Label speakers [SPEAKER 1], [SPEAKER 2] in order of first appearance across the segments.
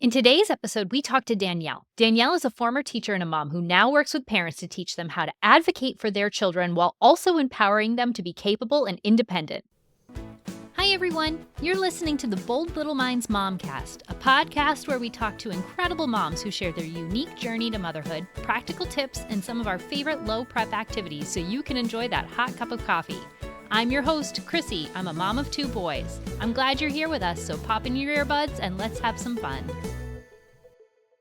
[SPEAKER 1] In today's episode, we talk to Danielle. Danielle is a former teacher and a mom who now works with parents to teach them how to advocate for their children while also empowering them to be capable and independent. Hi, everyone. You're listening to the Bold Little Minds MomCast, a podcast where we talk to incredible moms who share their unique journey to motherhood, practical tips, and some of our favorite low prep activities so you can enjoy that hot cup of coffee. I'm your host, Krissy. I'm a mom of 2 boys. I'm glad you're here with us, so pop in your earbuds and let's have some fun.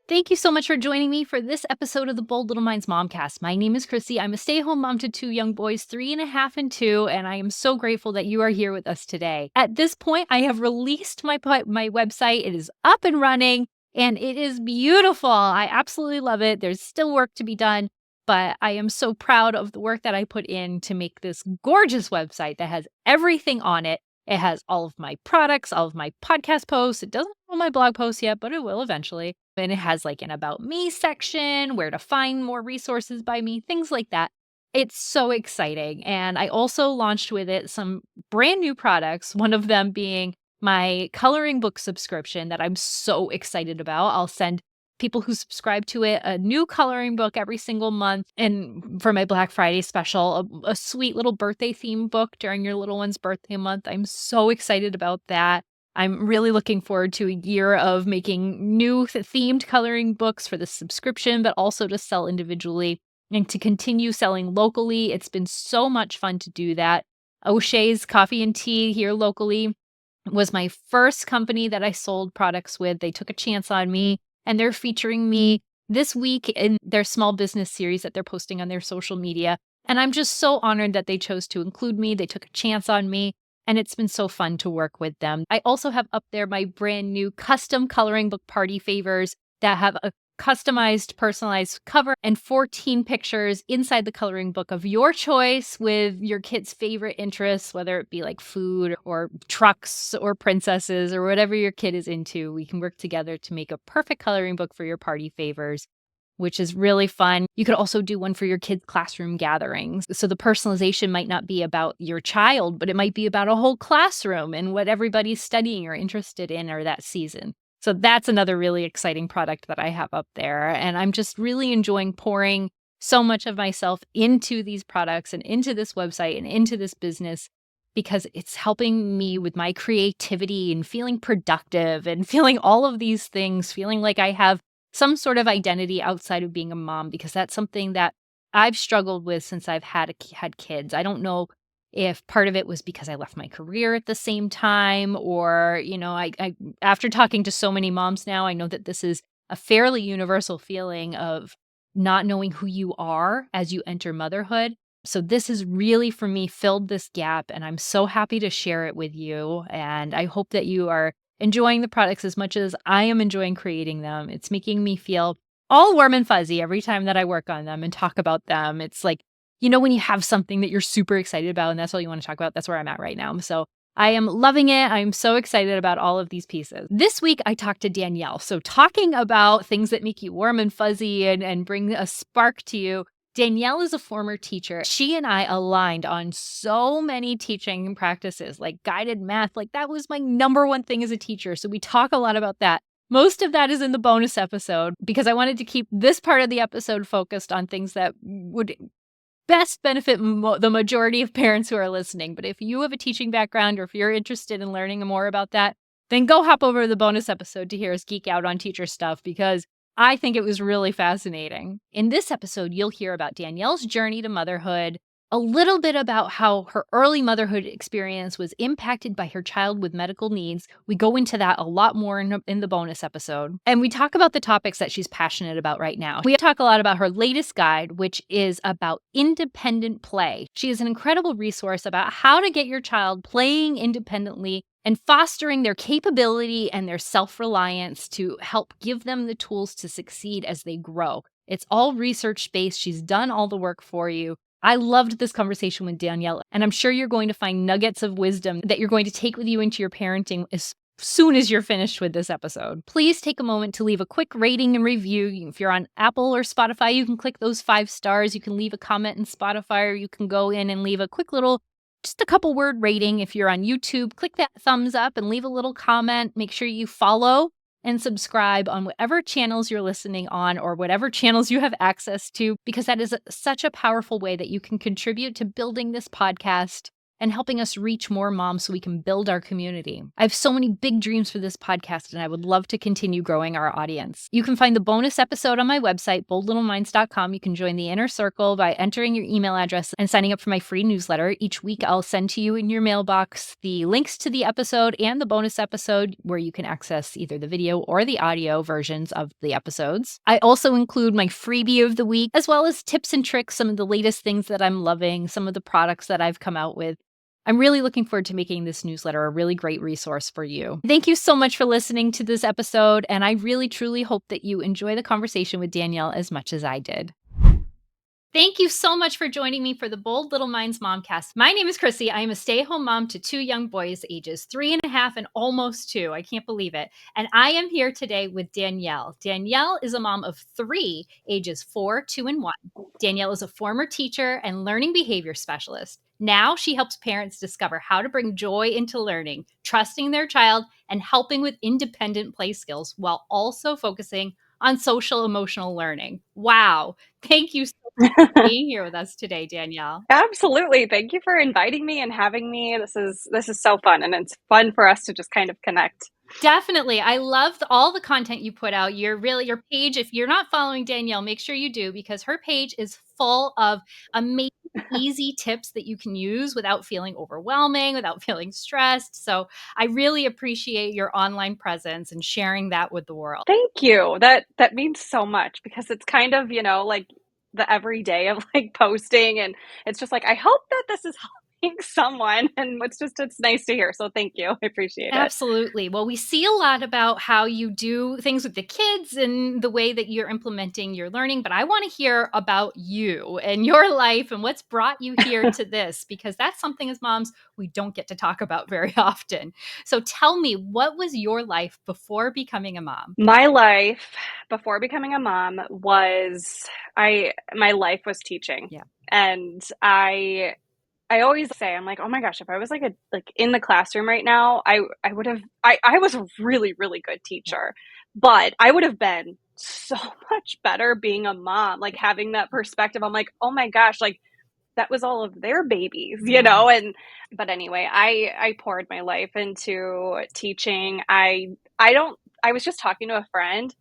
[SPEAKER 1] Thank you so much for joining me for this episode of the Bold Little Minds MomCast. My name is Krissy. I'm a stay-at-home mom to 2 young boys, 3.5 and 2, and I am so grateful that you are here with us today. At this point, I have released my website. It is up and running, and it is beautiful. I absolutely love it. There's still work to be done, but I am so proud of the work that I put in to make this gorgeous website that has everything on it. It has all of my products, all of my podcast posts. It doesn't have all my blog posts yet, but it will eventually. And it has like an About Me section, where to find more resources by me, things like that. It's so exciting. And I also launched with it some brand new products, one of them being my coloring book subscription that I'm so excited about. I'll send people who subscribe to it a new coloring book every single month. And for my Black Friday special, a sweet little birthday theme book during your little one's birthday month. I'm so excited about that. I'm really looking forward to a year of making new themed coloring books for the subscription, but also to sell individually and to continue selling locally. It's been so much fun to do that. O'Shea's Coffee and Tea here locally was my first company that I sold products with. They took a chance on me, and they're featuring me this week in their small business series that they're posting on their social media. And I'm just so honored that they chose to include me. They took a chance on me. And it's been so fun to work with them. I also have up there my brand new custom coloring book party favors that have a customized, personalized cover and 14 pictures inside the coloring book of your choice with your kid's favorite interests, whether it be like food or trucks or princesses or whatever your kid is into. We can work together to make a perfect coloring book for your party favors, which is really fun. You could also do one for your kids' classroom gatherings. So the personalization might not be about your child, but it might be about a whole classroom and what everybody's studying or interested in or that season. So that's another really exciting product that I have up there. And I'm just really enjoying pouring so much of myself into these products and into this website and into this business because it's helping me with my creativity and feeling productive and feeling all of these things, feeling like I have some sort of identity outside of being a mom, because that's something that I've struggled with since I've had kids. I don't know if part of it was because I left my career at the same time, or, I after talking to so many moms now, I know that this is a fairly universal feeling of not knowing who you are as you enter motherhood. So this has really, for me, filled this gap, and I'm so happy to share it with you. And I hope that you are enjoying the products as much as I am enjoying creating them. It's making me feel all warm and fuzzy every time that I work on them and talk about them. It's like, when you have something that you're super excited about and that's all you want to talk about, that's where I'm at right now. So I am loving it. I'm so excited about all of these pieces. This week, I talked to Danielle. So talking about things that make you warm and fuzzy and bring a spark to you, Danielle is a former teacher. She and I aligned on so many teaching practices, like guided math. Like that was my number one thing as a teacher. So we talk a lot about that. Most of that is in the bonus episode because I wanted to keep this part of the episode focused on things that would best benefit the majority of parents who are listening. But if you have a teaching background or if you're interested in learning more about that, then go hop over to the bonus episode to hear us geek out on teacher stuff because I think it was really fascinating. In this episode, you'll hear about Danielle's journey to motherhood, a little bit about how her early motherhood experience was impacted by her child with medical needs. We go into that a lot more in the bonus episode. And we talk about the topics that she's passionate about right now. We talk a lot about her latest guide, which is about independent play. She is an incredible resource about how to get your child playing independently and fostering their capability and their self-reliance to help give them the tools to succeed as they grow. It's all research-based. She's done all the work for you. I loved this conversation with Danielle, and I'm sure you're going to find nuggets of wisdom that you're going to take with you into your parenting as soon as you're finished with this episode. Please take a moment to leave a quick rating and review. If you're on Apple or Spotify, you can click those 5 stars. You can leave a comment in Spotify, or you can go in and leave a quick little, just a couple word rating. If you're on YouTube, click that thumbs up and leave a little comment. Make sure you follow and subscribe on whatever channels you're listening on or whatever channels you have access to, because that is such a powerful way that you can contribute to building this podcast and helping us reach more moms so we can build our community. I have so many big dreams for this podcast, and I would love to continue growing our audience. You can find the bonus episode on my website, boldlittleminds.com. You can join the inner circle by entering your email address and signing up for my free newsletter. Each week, I'll send to you in your mailbox the links to the episode and the bonus episode where you can access either the video or the audio versions of the episodes. I also include my freebie of the week, as well as tips and tricks, some of the latest things that I'm loving, some of the products that I've come out with. I'm really looking forward to making this newsletter a really great resource for you. Thank you so much for listening to this episode, and I really, truly hope that you enjoy the conversation with Danielle as much as I did. Thank you so much for joining me for the Bold Little Minds MomCast. My name is Krissy. I am a stay-at-home mom to 2 young boys, ages 3.5 and almost 2. I can't believe it. And I am here today with Danielle. Danielle is a mom of 3, ages 4, 2, and 1. Danielle is a former teacher and learning behavior specialist. Now she helps parents discover how to bring joy into learning, trusting their child, and helping with independent play skills while also focusing on social emotional learning. Wow. Thank you so much for being here with us today, Danielle.
[SPEAKER 2] Absolutely. Thank you for inviting me and having me. This is so fun, and it's fun for us to just kind of connect.
[SPEAKER 1] Definitely. I love all the content you put out. Your page, if you're not following Danielle, make sure you do, because her page is full of amazing, easy tips that you can use without feeling overwhelming, without feeling stressed. So I really appreciate your online presence and sharing that with the world.
[SPEAKER 2] Thank you. That means so much because it's kind of, like the everyday of like posting, and it's just like I hope that this is helping someone, and it's nice to hear. So thank you. I appreciate it.
[SPEAKER 1] Absolutely. Well, we see a lot about how you do things with the kids and the way that you're implementing your learning, but I want to hear about you and your life and what's brought you here to this, because that's something as moms we don't get to talk about very often. So tell me, what was your life before becoming a mom?
[SPEAKER 2] My life before becoming a mom my life was teaching.
[SPEAKER 1] Yeah.
[SPEAKER 2] And I always say, I'm like, oh my gosh, if I was like in the classroom right now, I would have, I was a really, really good teacher, but I would have been so much better being a mom, like having that perspective. I'm like, oh my gosh, like that was all of their babies, but anyway, I poured my life into teaching. I was just talking to a friend.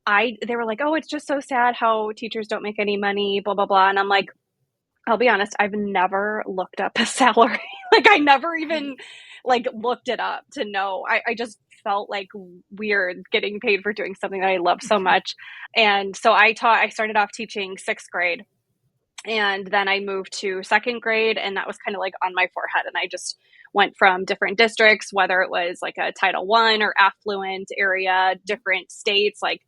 [SPEAKER 2] They were like, oh, it's just so sad how teachers don't make any money, blah, blah, blah. And I'm like, I'll be honest, I've never looked up a salary. Like I never even like looked it up to know. I just felt like weird getting paid for doing something that I love so much. And so I started off teaching 6th grade, and then I moved to 2nd grade, and that was kind of like on my forehead. And I just went from different districts, whether it was like a Title I or affluent area, different states. Like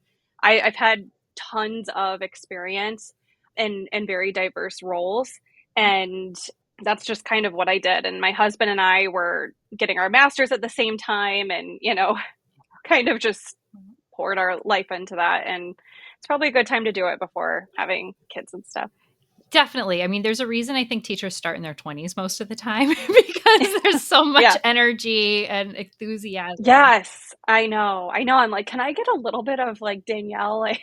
[SPEAKER 2] I've had tons of experience in very diverse roles. And that's just kind of what I did. And my husband and I were getting our masters at the same time, and, kind of just poured our life into that. And it's probably a good time to do it before having kids and stuff.
[SPEAKER 1] Definitely. I mean, there's a reason I think teachers start in their 20s most of the time because there's so much energy and enthusiasm.
[SPEAKER 2] Yes, I know. I'm like, can I get a little bit of like Danielle, like,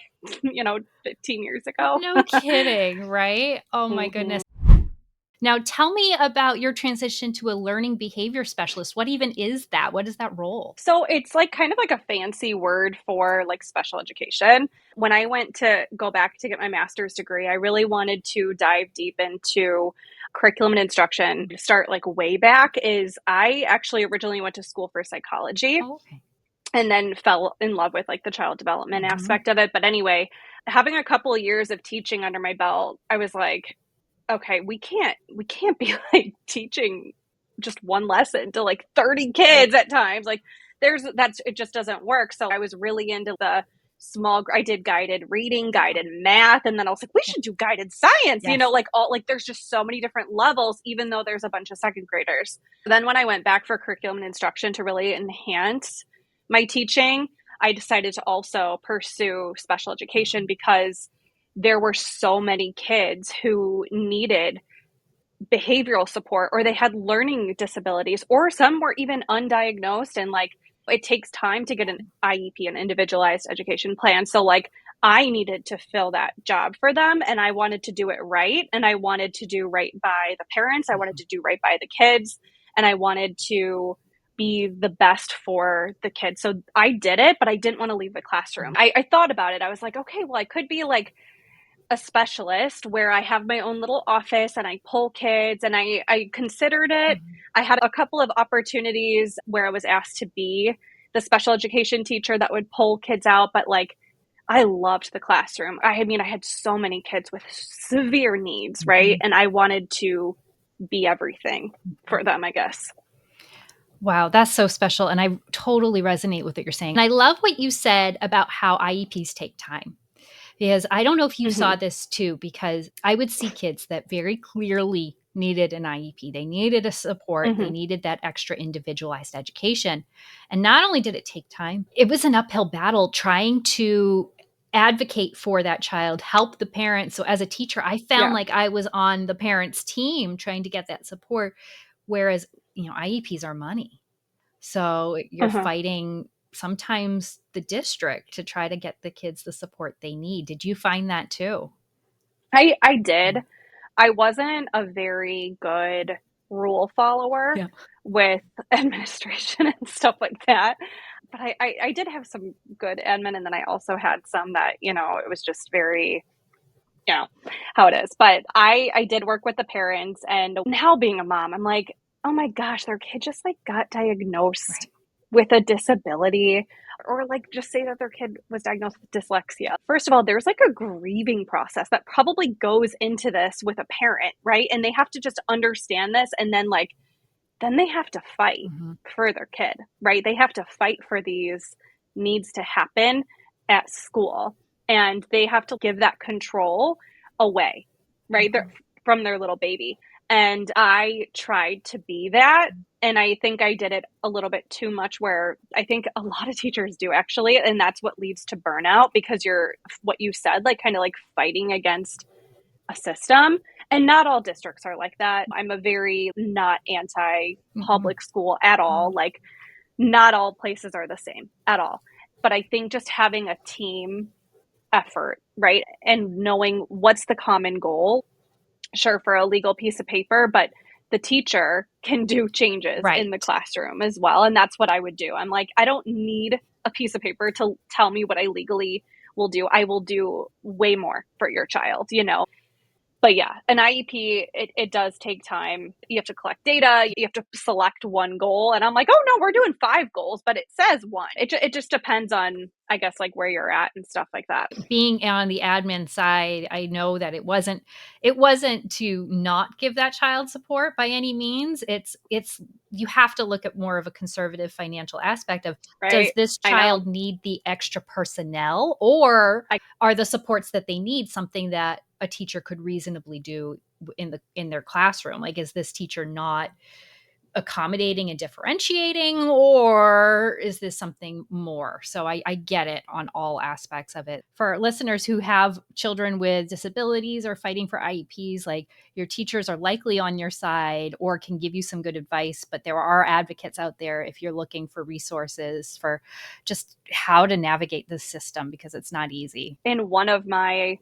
[SPEAKER 2] 15 years ago?
[SPEAKER 1] No kidding, right? Oh my goodness. Now, tell me about your transition to a learning behavior specialist. What even is that? What is that role?
[SPEAKER 2] So it's like kind of like a fancy word for like special education. When I went to go back to get my master's degree, I really wanted to dive deep into curriculum and instruction. To start like way back is I actually originally went to school for psychology.
[SPEAKER 1] Oh, okay.
[SPEAKER 2] And then fell in love with like the child development aspect of it. But anyway, having a couple of years of teaching under my belt, I was like, okay, we can't be like teaching just one lesson to like 30 kids at times. Like it just doesn't work. So I was really into I did guided reading, guided math. And then I was like, we should do guided science, like there's just so many different levels, even though there's a bunch of 2nd graders. Then when I went back for curriculum and instruction to really enhance my teaching, I decided to also pursue special education because there were so many kids who needed behavioral support, or they had learning disabilities, or some were even undiagnosed and like It takes time to get an IEP, an individualized education plan. So like I needed to fill that job for them, and I wanted to do it right. And I wanted to do right by the parents. I wanted to do right by the kids, and I wanted to be the best for the kids. So I did it, but I didn't want to leave the classroom. I thought about it. I was like, okay, well, I could be like a specialist where I have my own little office and I pull kids, and I considered it. I had a couple of opportunities where I was asked to be the special education teacher that would pull kids out, but like I loved the classroom. I mean, I had so many kids with severe needs, right? And I wanted to be everything for them, I guess.
[SPEAKER 1] Wow, that's so special. And I totally resonate with what you're saying. And I love what you said about how IEPs take time. Because I don't know if you saw this too, because I would see kids that very clearly needed an IEP. They needed a support. They needed that extra individualized education. And not only did it take time, it was an uphill battle trying to advocate for that child, help the parents. So as a teacher, I found like I was on the parents' team trying to get that support. Whereas, IEPs are money. So you're fighting sometimes the district to try to get the kids the support they need. Did you find that too?
[SPEAKER 2] I did. I wasn't a very good rule follower with administration and stuff like that. But I did have some good admin, and then I also had some that, it was just very, how it is. But I did work with the parents, and now being a mom, I'm like, oh my gosh, their kid just like got diagnosed with a disability, or like just say that their kid was diagnosed with dyslexia. First of all, there's like a grieving process that probably goes into this with a parent, right? And they have to just understand this, and then they have to fight for their kid, right? They have to fight for these needs to happen at school, and they have to give that control away, right? From their little baby. And I tried to be that. And I think I did it a little bit too much, where I think a lot of teachers do actually. And that's what leads to burnout, because what you said, like kind of like fighting against a system. And not all districts are like that. I'm a very not anti-public school at all. Like not all places are the same at all. But I think just having a team effort, right? And knowing what's the common goal, sure, for a legal piece of paper, but the teacher can do changes in the classroom as well. And that's what I would do. I'm like, I don't need a piece of paper to tell me what I legally will do. I will do way more for your child, But yeah, an IEP, it does take time. You have to collect data. You have to select one goal. And I'm like, oh, no, we're doing 5 goals, but it says 1. It just depends on, I guess, like where you're at and stuff like that.
[SPEAKER 1] Being on the admin side, I know that it wasn't to not give that child support by any means. It's you have to look at more of a conservative financial aspect of, does this child need the extra personnel, or are the supports that they need something that a teacher could reasonably do in their classroom? Like, is this teacher not accommodating and differentiating, or is this something more? So I get it on all aspects of it. For listeners who have children with disabilities or fighting for IEPs, like, your teachers are likely on your side or can give you some good advice, but there are advocates out there if you're looking for resources for just how to navigate this system, because it's not easy.
[SPEAKER 2] In one of my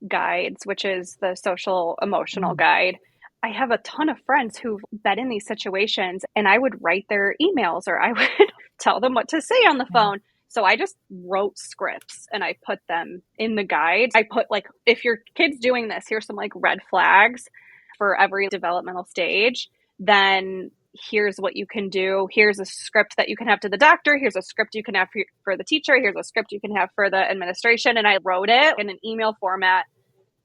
[SPEAKER 2] guides, which is the social emotional guide, I have a ton of friends who've been in these situations, and I would write their emails, or I would tell them what to say on the phone. So I just wrote scripts and I put them in the guide. I put like, if your kid's doing this, here's some like red flags for every developmental stage. Then here's what you can do. Here's a script that you can have to the doctor. Here's a script you can have for the teacher. Here's a script you can have for the administration. And I wrote it in an email format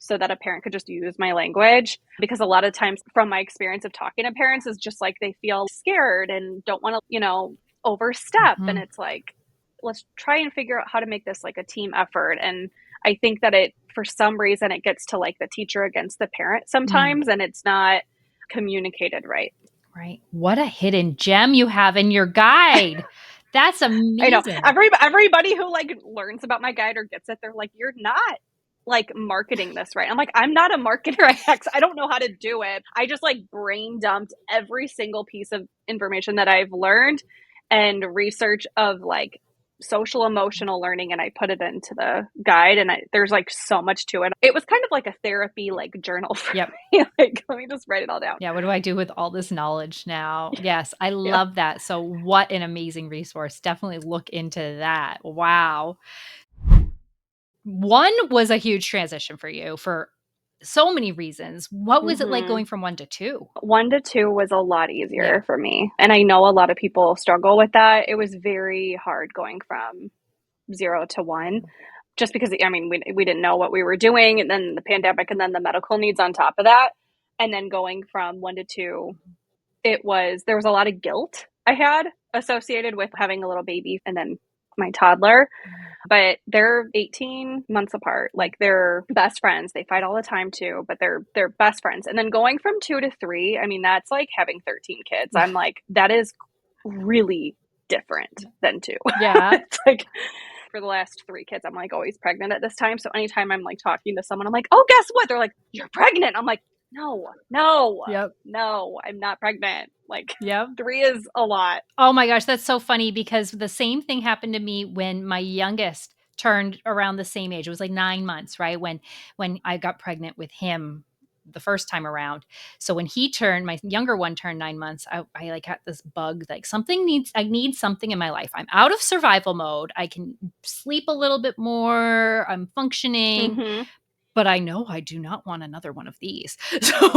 [SPEAKER 2] so that a parent could just use my language. Because a lot of times, from my experience of talking to parents, is just like they feel scared and don't want to, overstep. And it's like, let's try and figure out how to make this like a team effort. And I think that for some reason, it gets to like the teacher against the parent sometimes, and it's not communicated right.
[SPEAKER 1] Right. What a hidden gem you have in your guide. That's amazing.
[SPEAKER 2] I know. Everybody who like learns about my guide or gets it, they're like, you're not like marketing this right. I'm like, I'm not a marketer. I don't know how to do it. I just like brain dumped every single piece of information that I've learned and research of like social emotional learning, and I put it into the guide, and there's like so much to it. It was kind of like a therapy like journal for
[SPEAKER 1] Yep.
[SPEAKER 2] me. Like, let me just write it all down.
[SPEAKER 1] Yeah, what do I do with all this knowledge now? Yes, I
[SPEAKER 2] Yeah.
[SPEAKER 1] love that. So what an amazing resource. Definitely look into that. Wow. One was a huge transition for you for so many reasons. What was it like
[SPEAKER 2] Mm-hmm.
[SPEAKER 1] going from 1 to 2?
[SPEAKER 2] 1 to 2 was a lot easier
[SPEAKER 1] Yeah.
[SPEAKER 2] for me. And I know a lot of people struggle with that. It was very hard going from 0 to 1, just because, I mean, we didn't know what we were doing, and then the pandemic, and then the medical needs on top of that. And then going from 1 to 2, there was a lot of guilt I had associated with having a little baby and then my toddler. But they're 18 months apart. Like, they're best friends. They fight all the time too, but they're best friends. And then going from 2 to 3, I mean, that's like having 13 kids. I'm like, that is really different than 2.
[SPEAKER 1] Yeah.
[SPEAKER 2] It's like, for the last 3 kids, I'm like always pregnant at this time. So anytime I'm like talking to someone, I'm like, oh, guess what? They're like, you're pregnant. I'm like, no,
[SPEAKER 1] Yep.
[SPEAKER 2] I'm not pregnant. Like,
[SPEAKER 1] Yep.
[SPEAKER 2] 3 is a lot.
[SPEAKER 1] Oh my gosh, that's so funny because the same thing happened to me when my youngest turned around the same age. It was like 9 months, right? When I got pregnant with him the first time around. So when my younger one turned 9 months, I like had this bug, like I need something in my life. I'm out of survival mode. I can sleep a little bit more. I'm functioning,
[SPEAKER 2] Mm-hmm.
[SPEAKER 1] but I know I do not want another one of these. So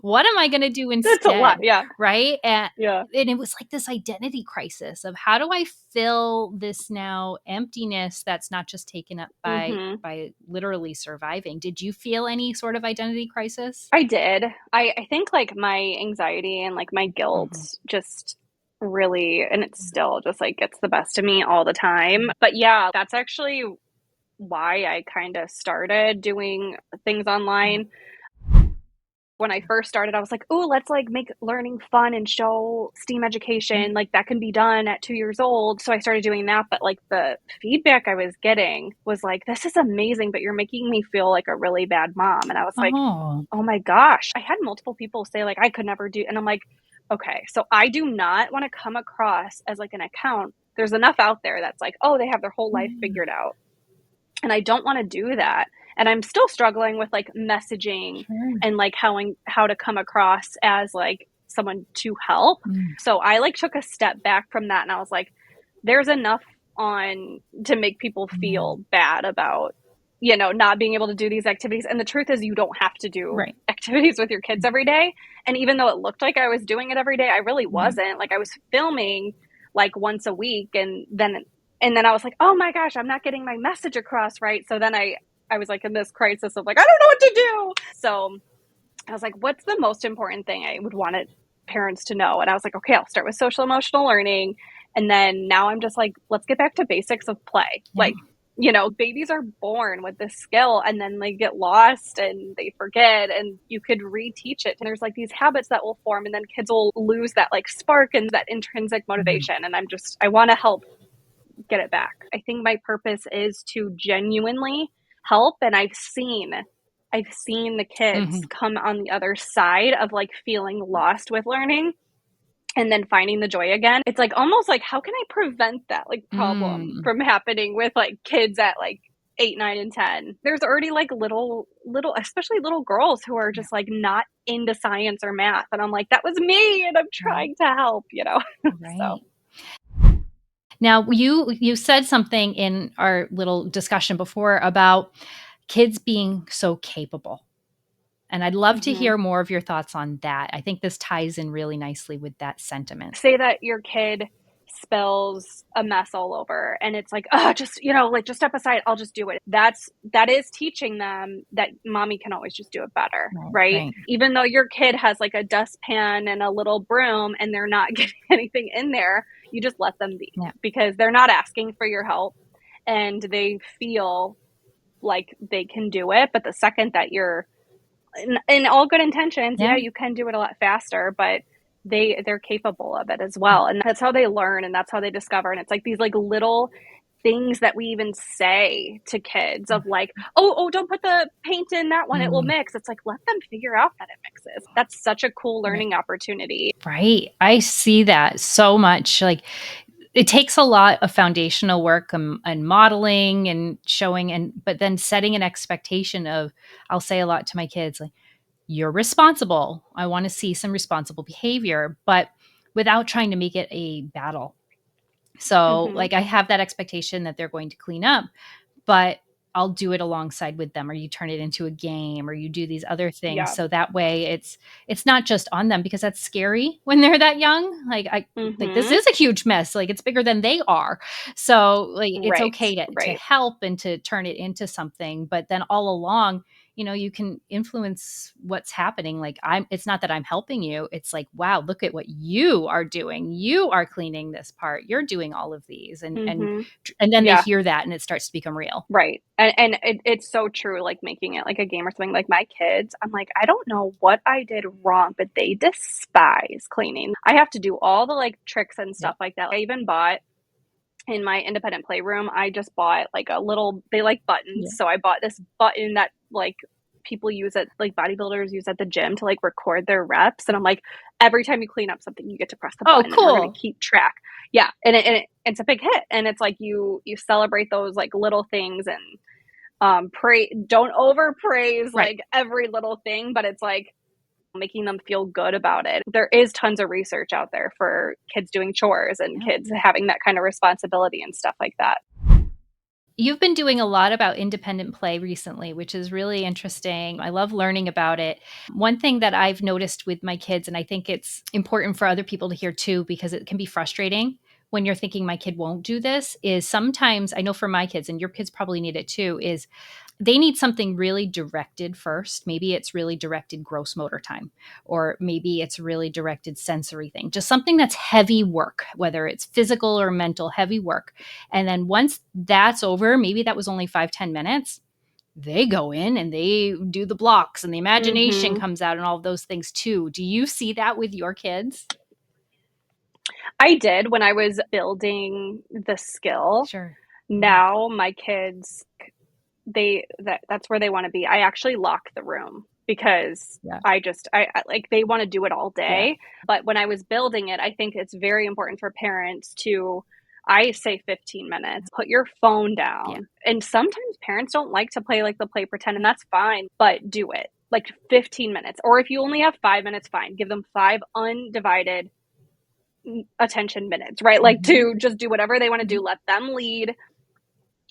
[SPEAKER 1] what am I going to do
[SPEAKER 2] That's a lot.
[SPEAKER 1] instead?
[SPEAKER 2] Yeah.
[SPEAKER 1] Right.
[SPEAKER 2] Yeah.
[SPEAKER 1] And it was like this identity crisis of how do I fill this now emptiness that's not just taken up
[SPEAKER 2] Mm-hmm.
[SPEAKER 1] by literally surviving. Did you feel any sort of identity crisis?
[SPEAKER 2] I did. I think like my anxiety and like my guilt
[SPEAKER 1] Mhm.
[SPEAKER 2] just really, and it still just like gets the best of me all the time. But yeah, that's actually why I kind of started doing things
[SPEAKER 1] Yeah.
[SPEAKER 2] online. When I first started, I was like, oh, let's like make learning fun and show STEAM education. Like, that can be done at 2 years old. So I started doing that. But like, the feedback I was getting was like, this is amazing, but you're making me feel like a really bad mom. And I was like,
[SPEAKER 1] Oh.
[SPEAKER 2] oh my gosh. I had multiple people say like, I could never do. And I'm like, okay, so I do not want to come across as like an account. There's enough out there that's like, oh, they have their whole life
[SPEAKER 1] Yeah.
[SPEAKER 2] figured out. And I don't want to do that. And I'm still struggling with like messaging
[SPEAKER 1] Sure.
[SPEAKER 2] and like how to come across as like someone to help.
[SPEAKER 1] Mm.
[SPEAKER 2] So I like took a step back from that, and I was like, there's enough on to make people feel bad about, not being able to do these activities. And the truth is, you don't have to do
[SPEAKER 1] Right.
[SPEAKER 2] activities with your kids every day. And even though it looked like I was doing it every day, I really wasn't. Like, I was filming like once a week, and then I was like, oh my gosh, I'm not getting my message across right. So then I was like in this crisis of like, I don't know what to do. So I was like, what's the most important thing I would want parents to know? And I was like, okay, I'll start with social emotional learning. And then now I'm just like, let's get back to basics of play.
[SPEAKER 1] Yeah.
[SPEAKER 2] Like, babies are born with this skill, and then they get lost and they forget, and you could reteach it. And there's like these habits that will form, and then kids will lose that like spark and that intrinsic motivation. And I want to help get it back. I think my purpose is to genuinely help, and I've seen the kids come on the other side of like feeling lost with learning and then finding the joy again. It's like almost like, how can I prevent that like problem from happening with like kids at like 8, 9, and 10? There's already like little, especially little girls who are just like not into science or math. And I'm like, that was me, and I'm trying to help,
[SPEAKER 1] Right.
[SPEAKER 2] So.
[SPEAKER 1] Now, you said something in our little discussion before about kids being so capable. And I'd love to hear more of your thoughts on that. I think this ties in really nicely with that sentiment.
[SPEAKER 2] Say that your kid spills a mess all over, and it's like, oh, just, like, just step aside, I'll just do it. That is teaching them that mommy can always just do it better, right? Even though your kid has like a dustpan and a little broom and they're not getting anything in there, you just let them be, because they're not asking for your help and they feel like they can do it. But the second that you're in all good intentions, you can do it a lot faster, but they're capable of it as well. And that's how they learn, and that's how they discover. And it's like these like little things that we even say to kids of like, oh, don't put the paint in that one, it will mix. It's like, let them figure out that it mixes. That's such a cool learning opportunity.
[SPEAKER 1] Right. I see that so much. Like, it takes a lot of foundational work and modeling and showing, but then setting an expectation of, I'll say a lot to my kids, like, you're responsible. I want to see some responsible behavior, but without trying to make it a battle. So
[SPEAKER 2] Mm-hmm.
[SPEAKER 1] like I have that expectation that they're going to clean up, but I'll do it alongside with them, or you turn it into a game, or you do these other things.
[SPEAKER 2] Yeah.
[SPEAKER 1] So that way it's not just on them, because that's scary when they're that young. Like this
[SPEAKER 2] Mm-hmm.
[SPEAKER 1] is a huge mess. Like it's bigger than they are. So like it's
[SPEAKER 2] Right.
[SPEAKER 1] okay to
[SPEAKER 2] Right.
[SPEAKER 1] help and to turn it into something. But then all along, you can influence what's happening. Like it's not that I'm helping you. It's like, wow, look at what you are doing. You are cleaning this part. You're doing all of these.
[SPEAKER 2] Mm-hmm.
[SPEAKER 1] And then they
[SPEAKER 2] Yeah.
[SPEAKER 1] hear that and it starts to become real.
[SPEAKER 2] Right. And it's so true, like making it like a game or something. Like my kids, I'm like, I don't know what I did wrong, but they despise cleaning. I have to do all the like tricks and
[SPEAKER 1] Yep.
[SPEAKER 2] stuff like that. I even bought in my independent playroom, I just bought like a little, they like buttons.
[SPEAKER 1] Yeah.
[SPEAKER 2] So I bought this button that like people use at like bodybuilders use at the gym to like record their reps. And I'm like, every time you clean up something, you get to press the
[SPEAKER 1] Oh,
[SPEAKER 2] button and we're going
[SPEAKER 1] cool.
[SPEAKER 2] to keep track. Yeah. It's a big hit. And it's like you celebrate those like little things and don't overpraise
[SPEAKER 1] Right.
[SPEAKER 2] like every little thing, but it's like making them feel good about it. There is tons of research out there for kids doing chores and
[SPEAKER 1] Yeah.
[SPEAKER 2] kids having that kind of responsibility and stuff like that.
[SPEAKER 1] You've been doing a lot about independent play recently, which is really interesting. I love learning about it. One thing that I've noticed with my kids, and I think it's important for other people to hear too, because it can be frustrating when you're thinking my kid won't do this, is sometimes, I know for my kids, and your kids probably need it too, is they need something really directed first. Maybe it's really directed gross motor time, or maybe it's really directed sensory thing, just something that's heavy work, whether it's physical or mental heavy work. And then once that's over, maybe that was only 5-10 minutes, they go in and they do the blocks and the imagination
[SPEAKER 2] Mm-hmm.
[SPEAKER 1] comes out and all of those things too. Do you see that with your kids?
[SPEAKER 2] I did when I was building the skill.
[SPEAKER 1] Sure.
[SPEAKER 2] Now my kids, that's where they want to be. I actually lock the room because
[SPEAKER 1] Yeah.
[SPEAKER 2] I like they want to do it all
[SPEAKER 1] Yeah.
[SPEAKER 2] day. But when I was building it, I think it's very important for parents to, I say 15 minutes, put your phone
[SPEAKER 1] Yeah.
[SPEAKER 2] down. And sometimes parents don't like to play like the play pretend, and that's fine, but do it like 15 minutes. Or if you only have 5 minutes, fine. Give them 5 undivided attention minutes, right? Like
[SPEAKER 1] Mhm.
[SPEAKER 2] to just do whatever they want to do,
[SPEAKER 1] Mhm.
[SPEAKER 2] let them lead,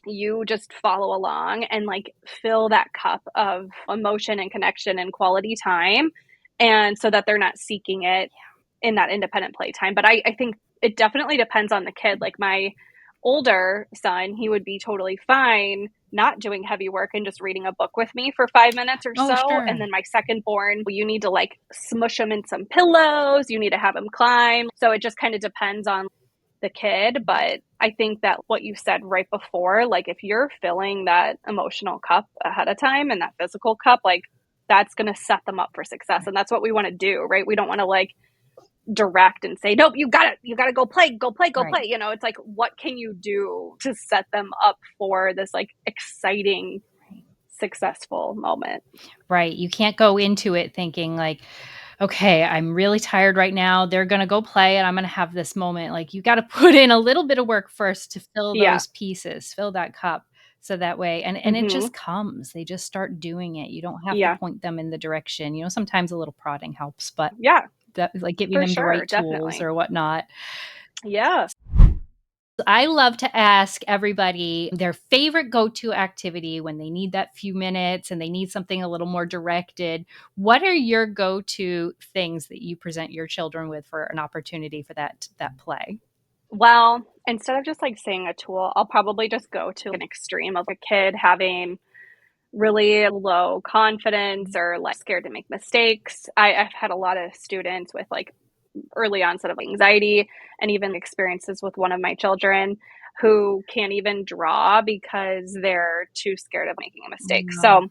[SPEAKER 2] you just follow along and like fill that cup of emotion and connection and quality time, and so that they're not seeking it in that independent playtime. But I think it definitely depends on the kid. Like my older son, he would be totally fine not doing heavy work and just reading a book with me for 5 minutes or
[SPEAKER 1] Oh,
[SPEAKER 2] so. And
[SPEAKER 1] sure.
[SPEAKER 2] then my second born, you need to like smush him in some pillows, you need to have him climb. So it just kind of depends on the kid. But I think that what you said right before, like if you're filling that emotional cup ahead of time and that physical cup, like that's going to set them up for success.
[SPEAKER 1] Right.
[SPEAKER 2] And that's what we want to do, right? We don't want to like direct and say, nope, you got to go play, go play, go
[SPEAKER 1] Right.
[SPEAKER 2] play. You know, it's like, what can you do to set them up for this like exciting, successful moment?
[SPEAKER 1] Right. You can't go into it thinking like, okay, I'm really tired right now. They're going to go play and I'm going to have this moment. Like you got to put in a little bit of work first to fill
[SPEAKER 2] Yeah.
[SPEAKER 1] those pieces, fill that cup. So that way, and it
[SPEAKER 2] Mm-hmm.
[SPEAKER 1] just comes. They just start doing it. You don't have to
[SPEAKER 2] Yeah.
[SPEAKER 1] point them in the direction. Sometimes a little prodding helps, but
[SPEAKER 2] Yeah,
[SPEAKER 1] that like giving
[SPEAKER 2] for
[SPEAKER 1] them the
[SPEAKER 2] sure.
[SPEAKER 1] right tools
[SPEAKER 2] Definitely.
[SPEAKER 1] or whatnot.
[SPEAKER 2] Yeah.
[SPEAKER 1] I love to ask everybody their favorite go-to activity when they need that few minutes and they need something a little more directed. What are your go-to things that you present your children with for an opportunity for that play?
[SPEAKER 2] Well, instead of just like saying a tool, I'll probably just go to an extreme of a kid having really low confidence or like scared to make mistakes. I've had a lot of students with like early onset of anxiety, and even experiences with one of my children who can't even draw because they're too scared of making a mistake.
[SPEAKER 1] No.
[SPEAKER 2] So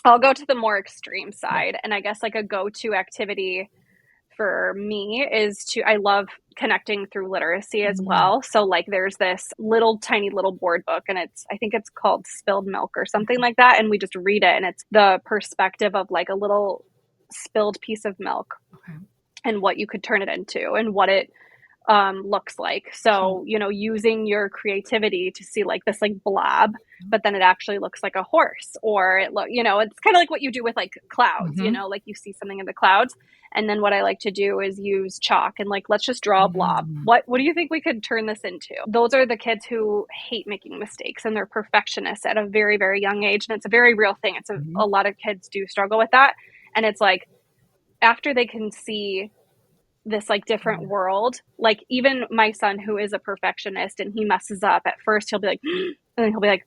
[SPEAKER 2] I'll go to the more extreme
[SPEAKER 1] Yeah.
[SPEAKER 2] side. And I guess like a go to activity for me is I love connecting through literacy as
[SPEAKER 1] Mm.
[SPEAKER 2] well. So like there's this little tiny little board book, and I think it's called Spilled Milk or something like that, and we just read it, and it's the perspective of like a little spilled piece of milk
[SPEAKER 1] Okay.
[SPEAKER 2] and what you could turn it into and what it looks like. So, using your creativity to see like this like blob, but then it actually looks like a horse, or it's kind of like what you do with like clouds,
[SPEAKER 1] Mm-hmm.
[SPEAKER 2] like you see something in the clouds. And then what I like to do is use chalk and like, let's just draw a blob.
[SPEAKER 1] Mm-hmm.
[SPEAKER 2] What do you think we could turn this into? Those are the kids who hate making mistakes, and they're perfectionists at a very, very young age. And it's a very real thing. A lot of kids do struggle with that. And it's like, after they can see this like different world, like even my son, who is a perfectionist, and he messes up at first, he'll be like, and then he'll be like,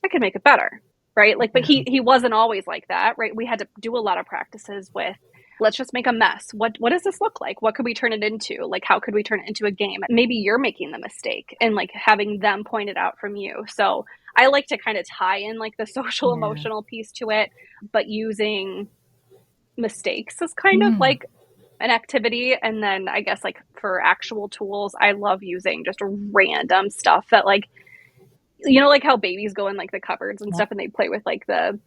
[SPEAKER 2] I can make it better, right? Like, but he wasn't always like that, right? We had to do a lot of practices with, let's just make a mess. What does this look like? What could we turn it into? Like, how could we turn it into a game? Maybe you're making the mistake, and like having them point it out from you. So I like to kind of tie in like the social emotional piece to it, but using mistakes is kind of like an activity. And then I guess like for actual tools, I love using just random stuff that like, like how babies go in like the cupboards and stuff, and they play with like the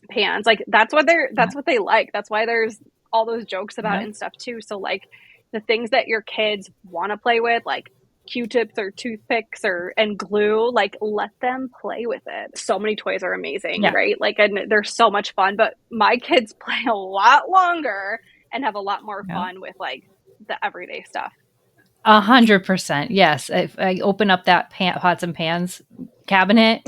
[SPEAKER 2] pans. Like that's what they like. That's why there's all those jokes about it and stuff too. So like the things that your kids want to play with, like Q-tips or toothpicks and glue, like let them play with it. So many toys are amazing, right? Like, and they're so much fun, but my kids play a lot longer and have a lot more fun with like the everyday stuff.
[SPEAKER 1] 100%. Yes. If I open up that pots and pans cabinet,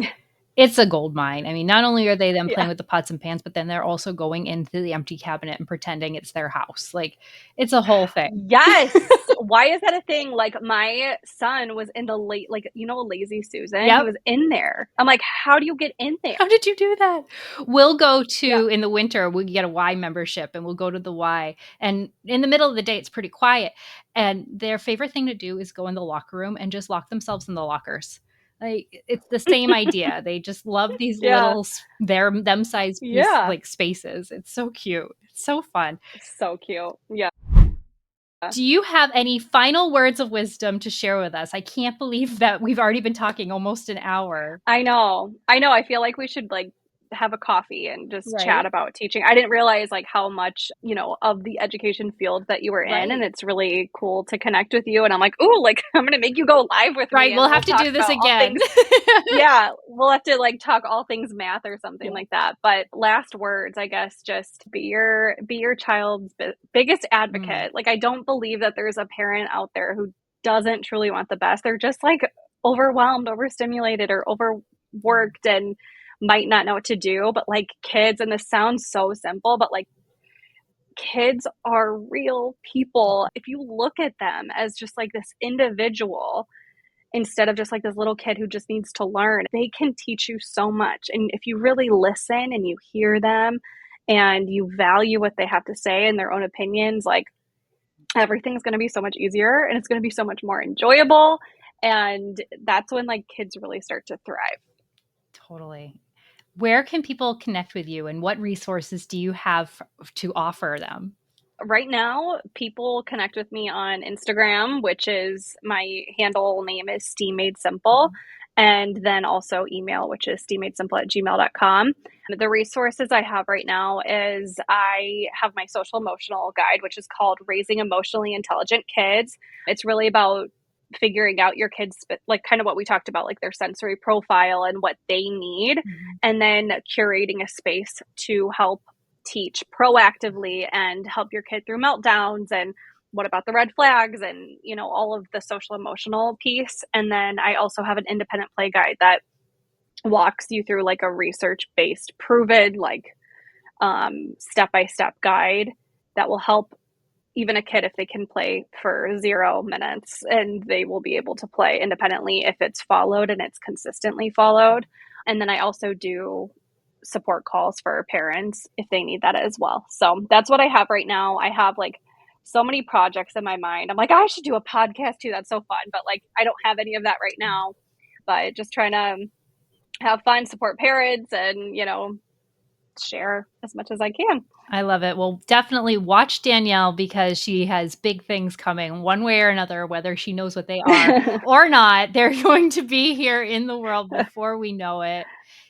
[SPEAKER 1] it's a gold mine. I mean, not only are they then playing with the pots and pans, but then they're also going into the empty cabinet and pretending it's their house. Like, it's a whole thing.
[SPEAKER 2] Yes. Why is that a thing? Like, my son was in the Lazy Susan. He was in there. I'm like, how do you get in there?
[SPEAKER 1] How did you do that? We'll go to, in the winter, we get a Y membership, and we'll go to the Y. And in the middle of the day, it's pretty quiet. And their favorite thing to do is go in the locker room and just lock themselves in the lockers. Like, it's the same idea. They just love these little them size like spaces. It's so cute. It's so fun.
[SPEAKER 2] So cute. Yeah.
[SPEAKER 1] Do you have any final words of wisdom to share with us? I can't believe that we've already been talking almost an hour.
[SPEAKER 2] I know. I feel like we should like have a coffee and just chat about teaching. I didn't realize like how much, of the education field that you were in, and it's really cool to connect with you. And I'm like, ooh, like I'm going to make you go live with me.
[SPEAKER 1] We'll have to do this again.
[SPEAKER 2] Yeah. We'll have to like talk all things math or something like that. But last words, I guess, just be your child's biggest advocate. Like, I don't believe that there's a parent out there who doesn't truly want the best. They're just like overwhelmed, overstimulated, or overworked, and might not know what to do. But like kids, and this sounds so simple, but like kids are real people. If you look at them as just like this individual instead of just like this little kid who just needs to learn, they can teach you so much. And if you really listen and you hear them and you value what they have to say and their own opinions, like everything's going to be so much easier, and it's going to be so much more enjoyable. And that's when like kids really start to thrive.
[SPEAKER 1] Totally. Where can people connect with you, and what resources do you have to offer them?
[SPEAKER 2] Right now, people connect with me on Instagram, which is my handle name is STEAM Made Simple. And then also email, which is steammadesimple@gmail.com. The resources I have right now is I have my social emotional guide, which is called Raising Emotionally Intelligent Kids. It's really about figuring out your kids, like kind of what we talked about, like their sensory profile and what they need, and then curating a space to help teach proactively and help your kid through meltdowns, and what about the red flags, and all of the social emotional piece. And then I also have an independent play guide that walks you through like a research-based proven like step-by-step guide that will help even a kid if they can play for 0 minutes, and they will be able to play independently if it's followed and it's consistently followed. And then I also do support calls for parents if they need that as well. So that's what I have right now. I have like so many projects in my mind. I'm like, I should do a podcast too. That's so fun. But like, I don't have any of that right now. But just trying to have fun, support parents, and, share as much as I can.
[SPEAKER 1] I love it. Well, definitely watch Danielle, because she has big things coming one way or another, whether she knows what they are or not. They're going to be here in the world before we know it.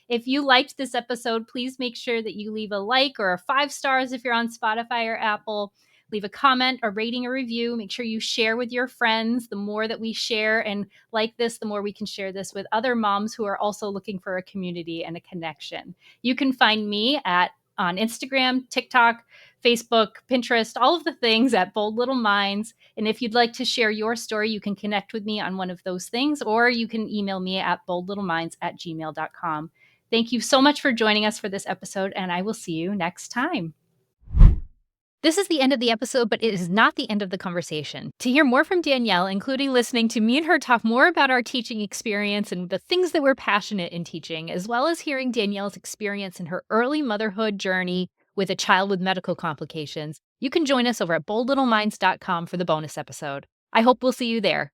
[SPEAKER 1] If you liked this episode, please make sure that you leave a like or a 5 stars if you're on Spotify or Apple. leave a comment, a rating, a review. Make sure you share with your friends. The more that we share and like this, the more we can share this with other moms who are also looking for a community and a connection. You can find me on Instagram, TikTok, Facebook, Pinterest, all of the things at Bold Little Minds. And if you'd like to share your story, you can connect with me on one of those things, or you can email me at boldlittleminds@gmail.com. Thank you so much for joining us for this episode, and I will see you next time. This is the end of the episode, but it is not the end of the conversation. To hear more from Danielle, including listening to me and her talk more about our teaching experience and the things that we're passionate in teaching, as well as hearing Danielle's experience in her early motherhood journey with a child with medical complications, you can join us over at boldlittleminds.com for the bonus episode. I hope we'll see you there.